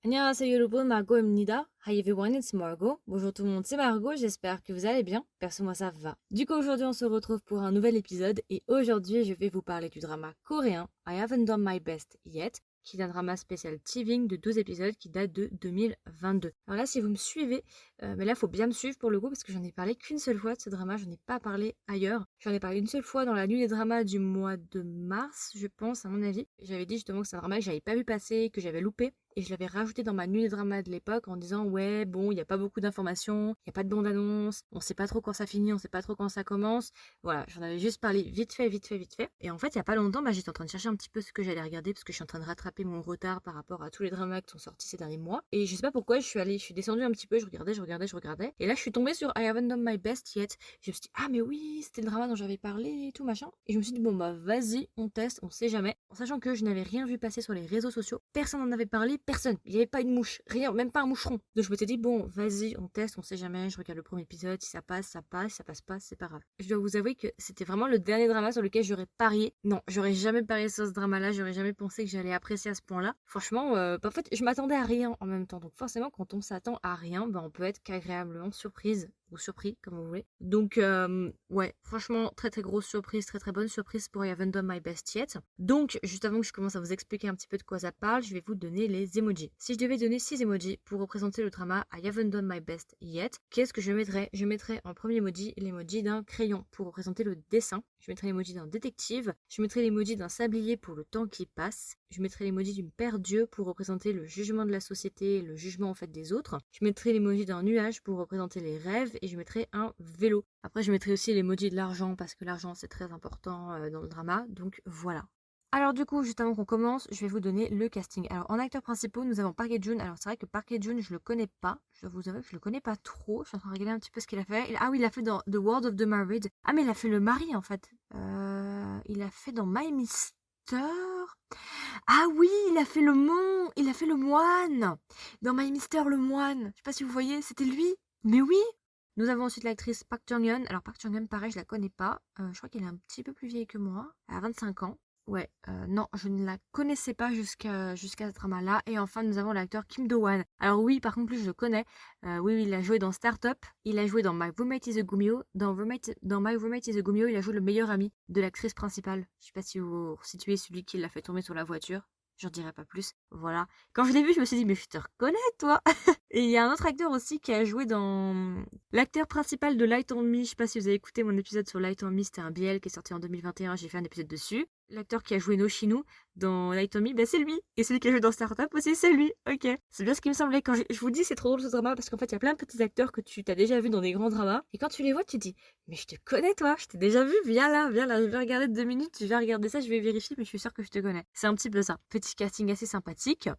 안녕하세요 여러분, Margot입니다. Hi everyone, it's Margot. Bonjour tout le monde, c'est Margot, j'espère que vous allez bien. Perso, moi ça va. Du coup, aujourd'hui on se retrouve pour un nouvel épisode et aujourd'hui je vais vous parler du drama coréen I Haven't Done My Best Yet, qui est un drama spécial TVing de 12 épisodes qui date de 2022. Alors là, si vous me suivez, mais là, il faut bien me suivre pour le coup parce que j'en ai parlé qu'une seule fois de ce drama, j'en ai pas parlé ailleurs. J'en ai parlé une seule fois dans la nuit des dramas du mois de mars, je pense, à mon avis. J'avais dit justement que c'est un drama que j'avais pas vu passer, que j'avais loupé. Et je l'avais rajouté dans ma nuit des dramas de l'époque en disant ouais bon il n'y a pas beaucoup d'informations, il n'y a pas de bande-annonce, on sait pas trop quand ça finit, on sait pas trop quand ça commence. Voilà, j'en avais juste parlé vite fait, vite fait, vite fait. Et en fait il y a pas longtemps, j'étais en train de chercher un petit peu ce que j'allais regarder parce que je suis en train de rattraper mon retard par rapport à tous les dramas qui sont sortis ces derniers mois. Et je sais pas pourquoi je suis descendue un petit peu, je regardais, je regardais, je regardais. Et là je suis tombée sur I Haven't Done My Best Yet. Je me suis dit ah mais oui c'était le drama dont j'avais parlé et tout machin. Et je me suis dit bon bah vas-y on teste, on sait jamais. En sachant que je n'avais rien vu passer sur les réseaux sociaux, personne n'en avait parlé, personne. Il n'y avait pas une mouche, rien, même pas un moucheron. Donc je me suis dit, bon, vas-y, on teste, on sait jamais, je regarde le premier épisode, si ça passe, ça passe, si ça passe pas, c'est pas grave. Je dois vous avouer que c'était vraiment le dernier drama sur lequel j'aurais parié. Non, j'aurais jamais parié sur ce drama-là, j'aurais jamais pensé que j'allais apprécier à ce point-là. Franchement, en fait, je m'attendais à rien en même temps. Donc forcément, quand on s'attend à rien, on peut être qu'agréablement surprise ou surpris, comme vous voulez. Donc, ouais, franchement, très très grosse surprise, très très bonne surprise pour I Haven't Done My Best Yet. Donc, juste avant que je commence à vous expliquer un petit peu de quoi ça parle, je vais vous donner les emojis. Si je devais donner 6 emojis pour représenter le drama I Haven't Done My Best Yet, qu'est-ce que je mettrais? Je mettrais en premier emoji l'emoji d'un crayon pour représenter le dessin. Je mettrais l'emoji d'un détective. Je mettrais l'emoji d'un sablier pour le temps qui passe. Je mettrais l'emoji d'une paire d'yeux pour représenter le jugement de la société et le jugement en fait des autres. Je mettrais l'emoji d'un nuage pour représenter les rêves et je mettrais un vélo. Après, je mettrais aussi l'emoji de l'argent parce que l'argent c'est très important dans le drama. Donc voilà. Alors du coup, juste avant qu'on commence, je vais vous donner le casting. Alors en acteurs principaux, nous avons Park Hae-joon. Alors c'est vrai que Park Hae-joon, je le connais pas. Je dois vous avouer que je le connais pas trop. Je suis en train de regarder un petit peu ce qu'il a fait. Ah oui, il a fait dans The World of the Married. Ah mais il a fait le mari en fait. Il a fait dans My Mister. Ah oui, il a fait le mont. Il a fait le moine. Dans My Mister le moine. Je sais pas si vous voyez, c'était lui. Mais oui. Nous avons ensuite l'actrice Park Jong-hyun. Alors Park Jong-hyun, pareil, je la connais pas. Je crois qu'elle est un petit peu plus vieille que moi. Elle a 25 ans. Ouais, non, je ne la connaissais pas jusqu'à ce drama-là. Et enfin, nous avons l'acteur Kim Do-hwan. Alors oui, par contre, lui, je le connais. Oui, oui, il a joué dans Startup. Il a joué dans My Roommate is a Gumio. Dans My Roommate is a Gumio, il a joué le meilleur ami de l'actrice principale. Je sais pas si vous situez celui qui l'a fait tomber sur la voiture. J'en dirai pas plus. Voilà. Quand je l'ai vu, je me suis dit, mais je te reconnais, toi. Et il y a un autre acteur aussi qui a joué dans l'acteur principal de Light on Me. Je sais pas si vous avez écouté mon épisode sur Light on Me, c'était un BL qui est sorti en 2021. J'ai fait un épisode dessus. L'acteur qui a joué Noshino dans Light on Me, c'est lui. Et celui qui a joué dans Startup aussi, c'est lui. Ok. C'est bien ce qui me semblait. Quand je vous dis, c'est trop drôle ce drama parce qu'en fait, il y a plein de petits acteurs que tu t'as déjà vu dans des grands dramas. Et quand tu les vois, tu te dis, mais je te connais, toi. Je t'ai déjà vu. Viens là, viens là. Je vais regarder 2 minutes. Je vais regarder ça. Je vais vérifier, mais je suis sûre que je te connais. C'est un petit peu ça. Petit casting assez sympathique.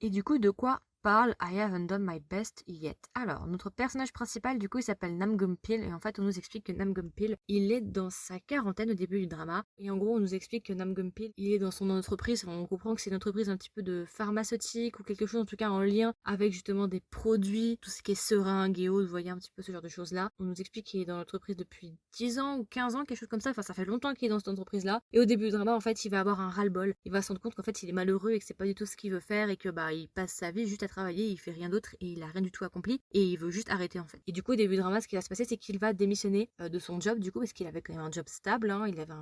Et du coup, de quoi parle I Haven't Done My Best Yet? Alors, notre personnage principal, du coup, il s'appelle Nam Gum-pil. Et en fait, on nous explique que Nam Gum-pil, il est dans sa quarantaine au début du drama. Et en gros, on nous explique que Nam Gum-pil, il est dans son entreprise. Enfin, on comprend que c'est une entreprise un petit peu de pharmaceutique ou quelque chose, en tout cas, en lien avec justement des produits, tout ce qui est seringue et autres. Vous voyez un petit peu ce genre de choses-là. On nous explique qu'il est dans l'entreprise depuis 10 ans ou 15 ans, quelque chose comme ça. Enfin, ça fait longtemps qu'il est dans cette entreprise-là. Et au début du drama, en fait, il va avoir un ras-le-bol. Il va se rendre compte qu'en fait, il est malheureux et que c'est pas du tout ce qu'il veut faire et que, il passe sa vie juste à travailler, il fait rien d'autre et il a rien du tout accompli et il veut juste arrêter en fait. Et du coup au début du drama ce qui va se passer c'est qu'il va démissionner de son job du coup parce qu'il avait quand même un job stable, hein. Il avait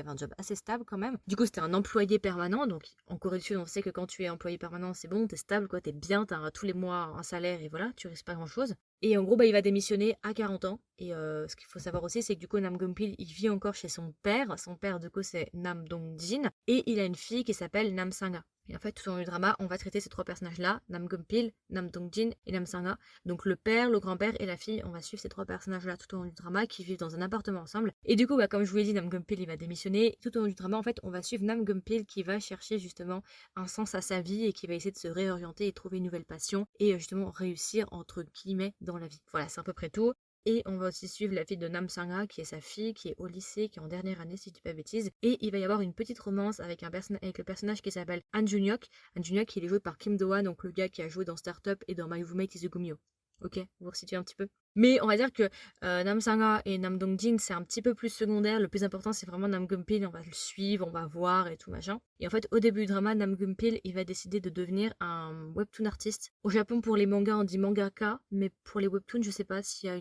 un job assez stable quand même. Du coup c'était un employé permanent donc en Corée du Sud on sait que quand tu es employé permanent c'est bon, t'es stable quoi, t'es bien, t'as tous les mois un salaire et voilà, tu risques pas grand chose. Et en gros, il va démissionner à 40 ans. Et ce qu'il faut savoir aussi, c'est que du coup, Nam Gum-pil, il vit encore chez son père. Son père, du coup, c'est Nam Dong-jin. Et il a une fille qui s'appelle Nam Sang-ha. Et en fait, tout au long du drama, on va traiter ces 3 personnages-là, Nam Gum-pil, Nam Dong-jin et Nam Sang-ha. Donc le père, le grand-père et la fille, on va suivre ces 3 personnages-là tout au long du drama qui vivent dans un appartement ensemble. Et du coup, comme je vous l'ai dit, Nam Gum-pil, il va démissionner. Tout au long du drama, en fait, on va suivre Nam Gum-pil qui va chercher justement un sens à sa vie et qui va essayer de se réorienter et trouver une nouvelle passion et justement réussir entre guillemets dans la vie. Voilà, c'est à peu près tout. Et on va aussi suivre la fille de Nam Sang-ha, qui est sa fille, qui est au lycée, qui est en dernière année, si je dis pas bêtise. Et il va y avoir une petite romance avec le personnage qui s'appelle Han Jun-hyuk. Han Jun-hyuk, il est joué par Kim Do-hwan, donc le gars qui a joué dans Startup et dans My Roommate is a Gumio. Ok, vous resituez un petit peu. Mais on va dire que Nam Sang-ha et Nam Dong-jin, c'est un petit peu plus secondaire. Le plus important, c'est vraiment Nam Gun-pil. On va le suivre, on va voir et tout machin. Et en fait, au début du drama, Nam Gun-pil, il va décider de devenir un webtoon artiste. Au Japon, pour les mangas, on dit mangaka, mais pour les webtoons, je sais pas s'il y a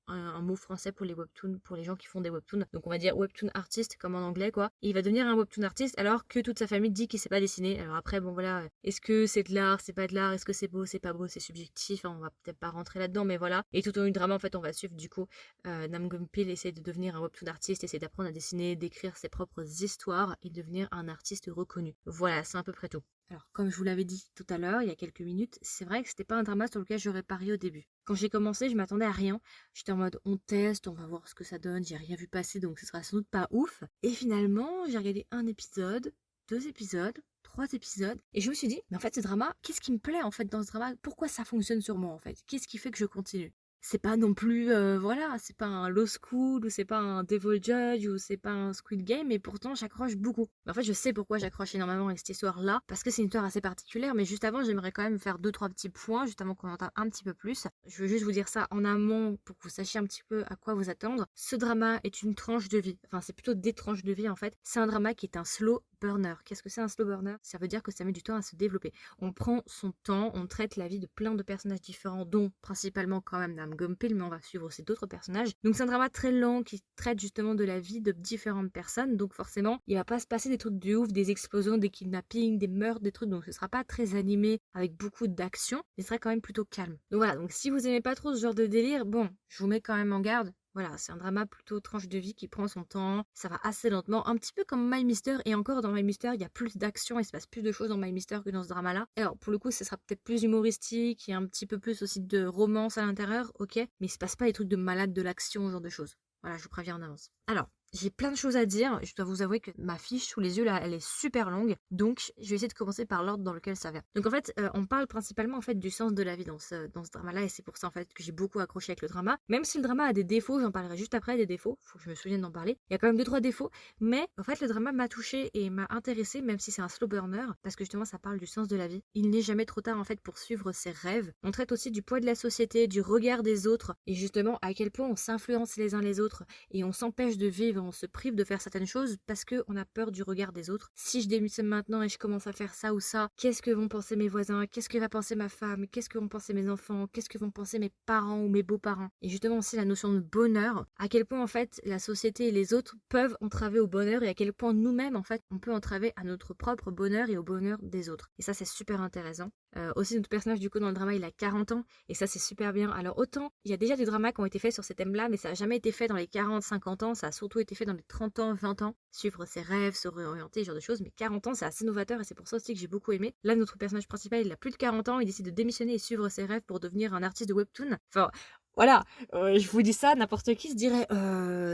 un mot français pour les webtoons, pour les gens qui font des webtoons. Donc on va dire webtoon artiste, comme en anglais, quoi. Et il va devenir un webtoon artiste alors que toute sa famille dit qu'il sait pas dessiner. Alors après, bon voilà, est-ce que c'est de l'art, c'est pas de l'art, est-ce que c'est beau, c'est pas beau, c'est subjectif, hein, on va peut-être pas rentrer là-dedans, mais voilà. Et tout au long du drama, en fait, on va suivre du coup Nam Gun-pil essaie de devenir un webtoon artiste, essaie d'apprendre à dessiner, d'écrire ses propres histoires et devenir un artiste reconnu. Voilà, c'est à peu près tout. Alors, comme je vous l'avais dit tout à l'heure, il y a quelques minutes, c'est vrai que c'était pas un drama sur lequel j'aurais parié au début. Quand j'ai commencé, je m'attendais à rien. J'étais en mode on teste, on va voir ce que ça donne, j'ai rien vu passer donc ce sera sans doute pas ouf. Et finalement, j'ai regardé un épisode, 2 épisodes, 3 épisodes, et je me suis dit, mais en fait, ce drama, qu'est-ce qui me plaît en fait dans ce drama? Pourquoi ça fonctionne sur moi en fait? Qu'est-ce qui fait que je continue? C'est pas non plus, voilà, c'est pas un Law School, ou c'est pas un Devil Judge, ou c'est pas un Squid Game, et pourtant j'accroche beaucoup. Mais en fait, je sais pourquoi j'accroche énormément avec cette histoire-là, parce que c'est une histoire assez particulière, mais juste avant, j'aimerais quand même faire 2-3 petits points, juste avant qu'on entende un petit peu plus. Je veux juste vous dire ça en amont, pour que vous sachiez un petit peu à quoi vous attendre. Ce drama est une tranche de vie, enfin c'est plutôt des tranches de vie en fait. C'est un drama qui est un slow burner. Qu'est-ce que c'est un slow burner? Ça veut dire que ça met du temps à se développer. On prend son temps, on traite la vie de plein de personnages différents, dont principalement quand même Nam Gun-pil, mais on va suivre aussi d'autres personnages. Donc c'est un drama très lent qui traite justement de la vie de différentes personnes, donc forcément il va pas se passer des trucs de ouf, des explosions, des kidnappings, des meurtres, des trucs, donc ce sera pas très animé avec beaucoup d'action, mais ce sera quand même plutôt calme. Donc voilà, donc si vous aimez pas trop ce genre de délire, bon, je vous mets quand même en garde. Voilà, c'est un drama plutôt tranche de vie qui prend son temps, ça va assez lentement, un petit peu comme My Mister, et encore dans My Mister, il y a plus d'action, il se passe plus de choses dans My Mister que dans ce drama-là. Alors pour le coup, ce sera peut-être plus humoristique, il y a un petit peu plus aussi de romance à l'intérieur, ok, mais il se passe pas les trucs de malade, de l'action, ce genre de choses. Voilà, je vous préviens en avance. Alors, j'ai plein de choses à dire, je dois vous avouer que ma fiche sous les yeux là, elle est super longue, donc je vais essayer de commencer par l'ordre dans lequel ça vient. Donc en fait, on parle principalement en fait du sens de la vie dans ce drama-là, et c'est pour ça en fait que j'ai beaucoup accroché avec le drama. Même si le drama a des défauts, j'en parlerai juste après des défauts, faut que je me souvienne d'en parler. Il y a quand même 2-3 défauts, mais en fait le drama m'a touché et m'a intéressé, même si c'est un slow burner, parce que justement ça parle du sens de la vie. Il n'est jamais trop tard en fait pour suivre ses rêves. On traite aussi du poids de la société, du regard des autres, et justement à quel point on s'influence les uns les autres et on s'empêche de vivre, on se prive de faire certaines choses parce qu'on a peur du regard des autres. Si je démissionne maintenant et je commence à faire ça ou ça, qu'est-ce que vont penser mes voisins? Qu'est-ce que va penser ma femme? Qu'est-ce que vont penser mes enfants? Qu'est-ce que vont penser mes parents ou mes beaux-parents? Et justement aussi la notion de bonheur, à quel point en fait la société et les autres peuvent entraver au bonheur et à quel point nous-mêmes en fait on peut entraver à notre propre bonheur et au bonheur des autres. Et ça c'est super intéressant. Aussi notre personnage du coup dans le drama il a 40 ans et ça c'est super bien. Alors autant il y a déjà des dramas qui ont été faits sur ces thèmes là mais ça n'a jamais été fait dans les 40-50 ans, ça a surtout été fait dans les 30 ans, 20 ans, suivre ses rêves, se réorienter, ce genre de choses, mais 40 ans c'est assez novateur et c'est pour ça aussi que j'ai beaucoup aimé. Là notre personnage principal il a plus de 40 ans, il décide de démissionner et suivre ses rêves pour devenir un artiste de webtoon. Enfin voilà, je vous dis ça, n'importe qui se dirait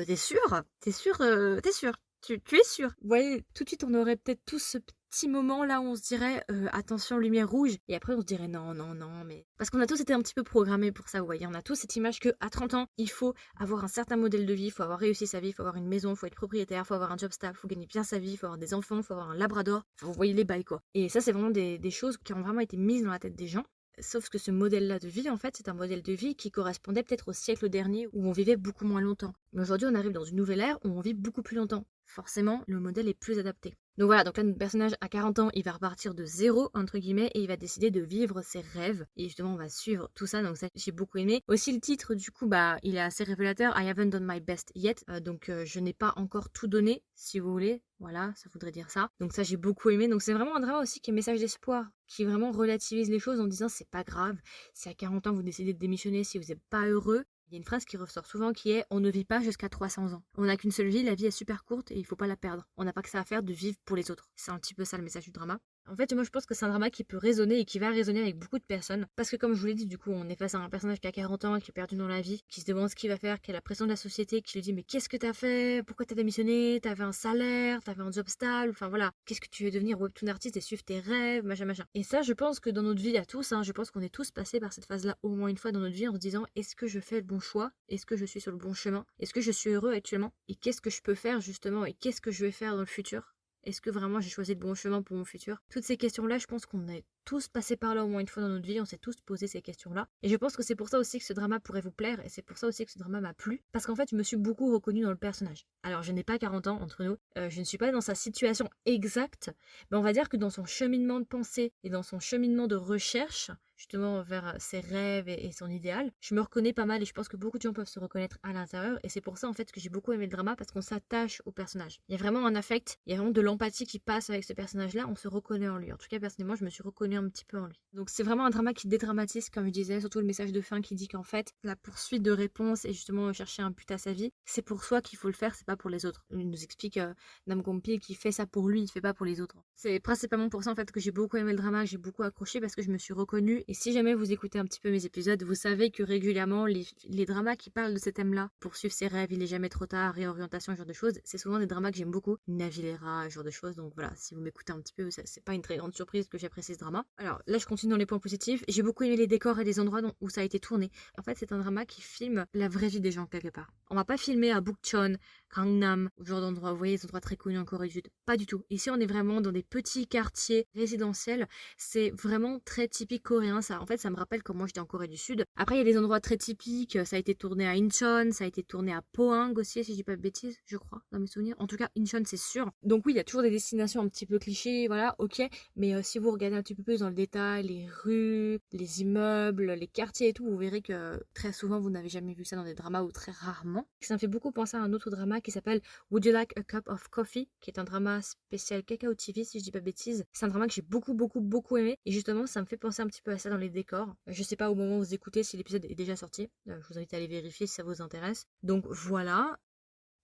t'es sûr? T'es sûr? T'es sûr? Tu es sûr? Vous voyez, tout de suite on aurait peut-être tous ce petit moment là où on se dirait attention lumière rouge et après on se dirait non non non mais parce qu'on a tous été un petit peu programmés pour ça, vous voyez, on a tous cette image que à 30 ans il faut avoir un certain modèle de vie, il faut avoir réussi sa vie, il faut avoir une maison, il faut être propriétaire, il faut avoir un job stable, il faut gagner bien sa vie, il faut avoir des enfants, il faut avoir un labrador, enfin, vous voyez les bails quoi. Et ça c'est vraiment des choses qui ont vraiment été mises dans la tête des gens. Sauf que ce modèle-là de vie, en fait, c'est un modèle de vie qui correspondait peut-être au siècle dernier où on vivait beaucoup moins longtemps. Mais aujourd'hui, on arrive dans une nouvelle ère où on vit beaucoup plus longtemps. Forcément, le modèle est plus adapté. Donc voilà, donc là, notre personnage à 40 ans, il va repartir de zéro, entre guillemets, et il va décider de vivre ses rêves. Et justement, on va suivre tout ça, donc ça, j'ai beaucoup aimé. Aussi, le titre, du coup, bah, il est assez révélateur. I haven't done my best yet. Donc, je n'ai pas encore tout donné, si vous voulez. Voilà, ça voudrait dire ça. Donc ça, j'ai beaucoup aimé. Donc c'est vraiment un drama aussi qui est message d'espoir, qui vraiment relativise les choses en disant c'est pas grave. Si à 40 ans, vous décidez de démissionner, si vous n'êtes pas heureux, il y a une phrase qui ressort souvent qui est on ne vit pas jusqu'à 300 ans. On n'a qu'une seule vie, la vie est super courte et il faut pas la perdre. On n'a pas que ça à faire de vivre pour les autres. C'est un petit peu ça le message du drama. En fait, moi je pense que c'est un drama qui peut résonner et qui va résonner avec beaucoup de personnes. Parce que comme je vous l'ai dit, du coup, on est face à un personnage qui a 40 ans, qui est perdu dans la vie, qui se demande ce qu'il va faire, qui a la pression de la société, qui lui dit mais qu'est-ce que t'as fait? Pourquoi t'as démissionné? T'avais un salaire, t'avais un job stable, enfin voilà. Qu'est-ce que tu veux devenir webtoon artiste et suivre tes rêves, machin machin. Et ça, je pense que dans notre vie à tous, je pense qu'on est tous passés par cette phase-là au moins une fois dans notre vie en se disant est-ce que je fais le bon choix? Est-ce que je suis sur le bon chemin? Est-ce que je suis heureux actuellement? Et qu'est-ce que je peux faire justement? Et qu'est-ce que je vais faire dans le futur Est-ce que vraiment j'ai choisi le bon chemin pour mon futur? Toutes ces questions-là, je pense qu'on est tous passés par là au moins une fois dans notre vie, on s'est tous posé ces questions-là. Et je pense que c'est pour ça aussi que ce drama pourrait vous plaire, et c'est pour ça aussi que ce drama m'a plu, parce qu'en fait, je me suis beaucoup reconnue dans le personnage. Alors, je n'ai pas 40 ans, entre nous, je ne suis pas dans sa situation exacte, mais on va dire que dans son cheminement de pensée et dans son cheminement de recherche, justement vers ses rêves et son idéal, je me reconnais pas mal et je pense que beaucoup de gens peuvent se reconnaître à l'intérieur et c'est pour ça en fait que j'ai beaucoup aimé le drama parce qu'on s'attache au personnage. Il y a vraiment un affect, il y a vraiment de l'empathie qui passe avec ce personnage-là, on se reconnaît en lui. En tout cas, personnellement, je me suis reconnue un petit peu en lui. Donc c'est vraiment un drama qui dédramatise, comme je disais, surtout le message de fin qui dit qu'en fait, la poursuite de réponses et justement chercher un but à sa vie, c'est pour soi qu'il faut le faire, c'est pas pour les autres. Il nous explique Nam Gompi qui fait ça pour lui, il fait pas pour les autres. C'est principalement pour ça en fait que j'ai beaucoup aimé le drama, que j'ai beaucoup accroché parce que je me suis reconnue. Et si jamais vous écoutez un petit peu mes épisodes, vous savez que régulièrement les dramas qui parlent de ces thèmes-là, poursuivre ses rêves, il est jamais trop tard, réorientation, ce genre de choses, c'est souvent des dramas que j'aime beaucoup. Navilera, ce genre de choses. Donc voilà, si vous m'écoutez un petit peu, c'est pas une très grande surprise que j'apprécie ce drama. Alors là, je continue dans les points positifs. J'ai beaucoup aimé les décors et les endroits où ça a été tourné. En fait, c'est un drama qui filme la vraie vie des gens quelque part. On va pas filmer à Bukchon, Gangnam, ce genre d'endroits, vous voyez, les endroits très connus en Corée du Sud. Pas du tout. Ici, on est vraiment dans des petits quartiers résidentiels. C'est vraiment très typique coréen. Ça, en fait, ça me rappelle comment j'étais en Corée du Sud. Après, il y a des endroits très typiques. Ça a été tourné à Incheon, ça a été tourné à Pohang aussi, si je dis pas de bêtises, je crois, dans mes souvenirs. En tout cas, Incheon, c'est sûr. Donc oui, il y a toujours des destinations un petit peu clichés, voilà, ok. Mais si vous regardez un petit peu plus dans le détail, les rues, les immeubles, les quartiers et tout, vous verrez que très souvent, vous n'avez jamais vu ça dans des dramas ou très rarement. Ça me fait beaucoup penser à un autre drama qui s'appelle Would You Like a Cup of Coffee, qui est un drama spécial Kakao TV, si je dis pas de bêtises. C'est un drama que j'ai beaucoup aimé, et justement, ça me fait penser un petit peu à ça dans les décors. Je sais pas au moment où vous écoutez si l'épisode est déjà sorti. Je vous invite à aller vérifier si ça vous intéresse. Donc voilà.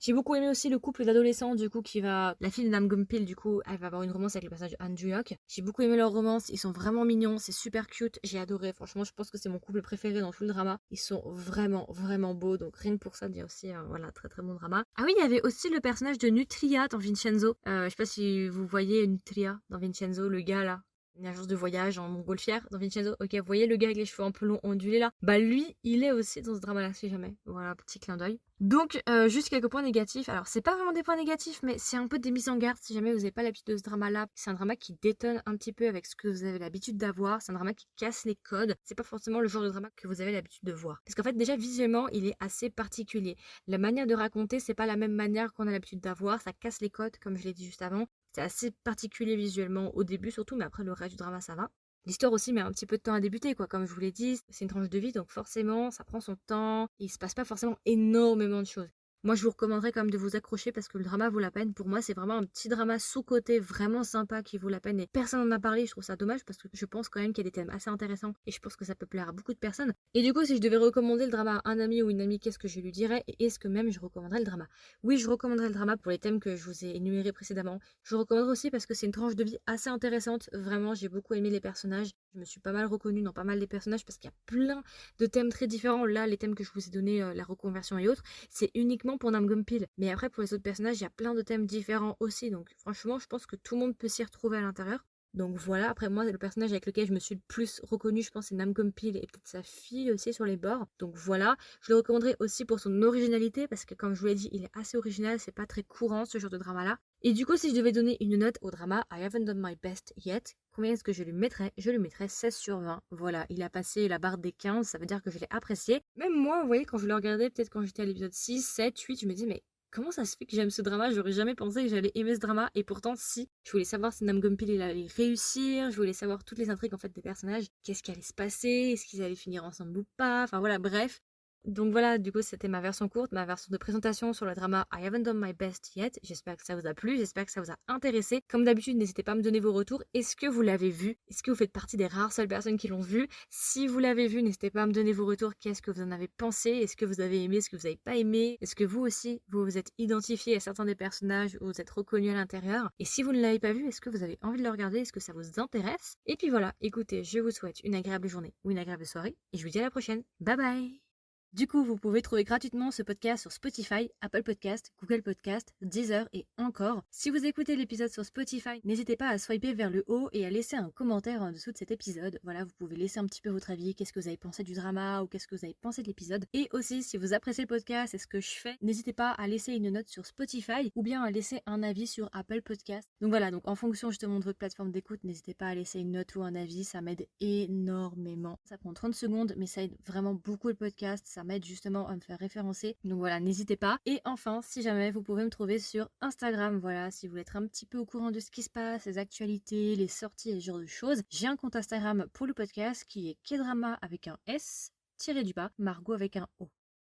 J'ai beaucoup aimé aussi le couple d'adolescents du coup la fille de Nam Gumpil du coup elle va avoir une romance avec le personnage de Han Ju-hyuk. J'ai beaucoup aimé leur romance, ils sont vraiment mignons, c'est super cute, j'ai adoré, franchement je pense que c'est mon couple préféré dans tout le drama. Ils sont vraiment beaux, donc rien que pour ça dire aussi voilà, très bon drama. Ah oui, il y avait aussi le personnage de Nutria dans Vincenzo. Je sais pas si vous voyez Nutria dans Vincenzo, le gars là. Une agence de voyage en montgolfière dans Vincenzo. Ok, vous voyez le gars avec les cheveux un peu longs ondulés là? Bah lui, il est aussi dans ce drama-là, si jamais. Voilà, petit clin d'œil. Donc, juste quelques points négatifs. Alors, c'est pas vraiment des points négatifs, mais c'est un peu des mises en garde si jamais vous n'avez pas l'habitude de ce drama-là. C'est un drama qui détonne un petit peu avec ce que vous avez l'habitude d'avoir. C'est un drama qui casse les codes. C'est pas forcément le genre de drama que vous avez l'habitude de voir. Parce qu'en fait, déjà, visuellement, il est assez particulier. La manière de raconter, c'est pas la même manière qu'on a l'habitude d'avoir. Ça casse les codes, comme je l'ai dit juste avant. C'est assez particulier visuellement au début surtout, mais après le reste du drama ça va. L'histoire aussi met un petit peu de temps à débuter, quoi. Comme je vous l'ai dit, c'est une tranche de vie, donc forcément, ça prend son temps. Il se passe pas forcément énormément de choses. Moi, je vous recommanderais quand même de vous accrocher parce que le drama vaut la peine. Pour moi, c'est vraiment un petit drama sous-coté vraiment sympa qui vaut la peine. Et personne n'en a parlé, je trouve ça dommage parce que je pense quand même qu'il y a des thèmes assez intéressants et je pense que ça peut plaire à beaucoup de personnes. Et du coup, si je devais recommander le drama à un ami ou une amie, qu'est-ce que je lui dirais? Et est-ce que même je recommanderais le drama? Oui, je recommanderais le drama pour les thèmes que je vous ai énumérés précédemment. Je recommanderais aussi parce que c'est une tranche de vie assez intéressante. Vraiment, j'ai beaucoup aimé les personnages. Je me suis pas mal reconnue dans pas mal des personnages parce qu'il y a plein de thèmes très différents. Là, les thèmes que je vous ai donnés, la reconversion et autres, c'est uniquement pour Nam Gumpil. Mais après, pour les autres personnages, il y a plein de thèmes différents aussi. Donc franchement, je pense que tout le monde peut s'y retrouver à l'intérieur. Donc voilà, après moi, le personnage avec lequel je me suis le plus reconnue, je pense, c'est Nam Gumpil et peut-être sa fille aussi sur les bords. Donc voilà, je le recommanderais aussi pour son originalité parce que comme je vous l'ai dit, il est assez original, c'est pas très courant ce genre de drama-là. Et du coup, si je devais donner une note au drama I haven't done my best yet, combien est-ce que je lui mettrais? Je lui mettrais 16 sur 20. Voilà, il a passé la barre des 15, ça veut dire que je l'ai apprécié. Même moi, vous voyez, quand je le regardais, peut-être quand j'étais à l'épisode 6, 7, 8, je me disais, mais comment ça se fait que j'aime ce drama? J'aurais jamais pensé que j'allais aimer ce drama. Et pourtant, si. Je voulais savoir si Nam Gumpil il allait réussir. Je voulais savoir toutes les intrigues en fait des personnages. Qu'est-ce qui allait se passer? Est-ce qu'ils allaient finir ensemble ou pas? Enfin voilà, bref. Donc voilà, du coup, c'était ma version courte, ma version de présentation sur le drama I haven't done my best yet. J'espère que ça vous a plu, j'espère que ça vous a intéressé. Comme d'habitude, n'hésitez pas à me donner vos retours. Est-ce que vous l'avez vu? Est-ce que vous faites partie des rares seules personnes qui l'ont vu? Si vous l'avez vu, n'hésitez pas à me donner vos retours. Qu'est-ce que vous en avez pensé? Est-ce que vous avez aimé? Est-ce que vous n'avez pas aimé? Est-ce que vous aussi, vous vous êtes identifié à certains des personnages ou vous êtes reconnu à l'intérieur? Et si vous ne l'avez pas vu, est-ce que vous avez envie de le regarder? Est-ce que ça vous intéresse? Et puis voilà, écoutez, je vous souhaite une agréable journée ou une agréable soirée et je vous dis à la prochaine. Bye bye! Du coup, vous pouvez trouver gratuitement ce podcast sur Spotify, Apple Podcast, Google Podcast, Deezer et encore. Si vous écoutez l'épisode sur Spotify, n'hésitez pas à swiper vers le haut et à laisser un commentaire en dessous de cet épisode. Voilà, vous pouvez laisser un petit peu votre avis, qu'est-ce que vous avez pensé du drama ou qu'est-ce que vous avez pensé de l'épisode. Et aussi, si vous appréciez le podcast et ce que je fais, n'hésitez pas à laisser une note sur Spotify ou bien à laisser un avis sur Apple Podcast. Donc voilà, donc en fonction justement de votre plateforme d'écoute, n'hésitez pas à laisser une note ou un avis, ça m'aide énormément. Ça prend 30 secondes, mais ça aide vraiment beaucoup le podcast, ça m'aide justement à me faire référencer. Donc voilà, n'hésitez pas. Et enfin, si jamais vous pouvez me trouver sur Instagram, voilà, si vous voulez être un petit peu au courant de ce qui se passe, les actualités, les sorties et ce genre de choses. J'ai un compte Instagram pour le podcast qui est Kedrama avec un S, tiré du bas, Margot avec un O.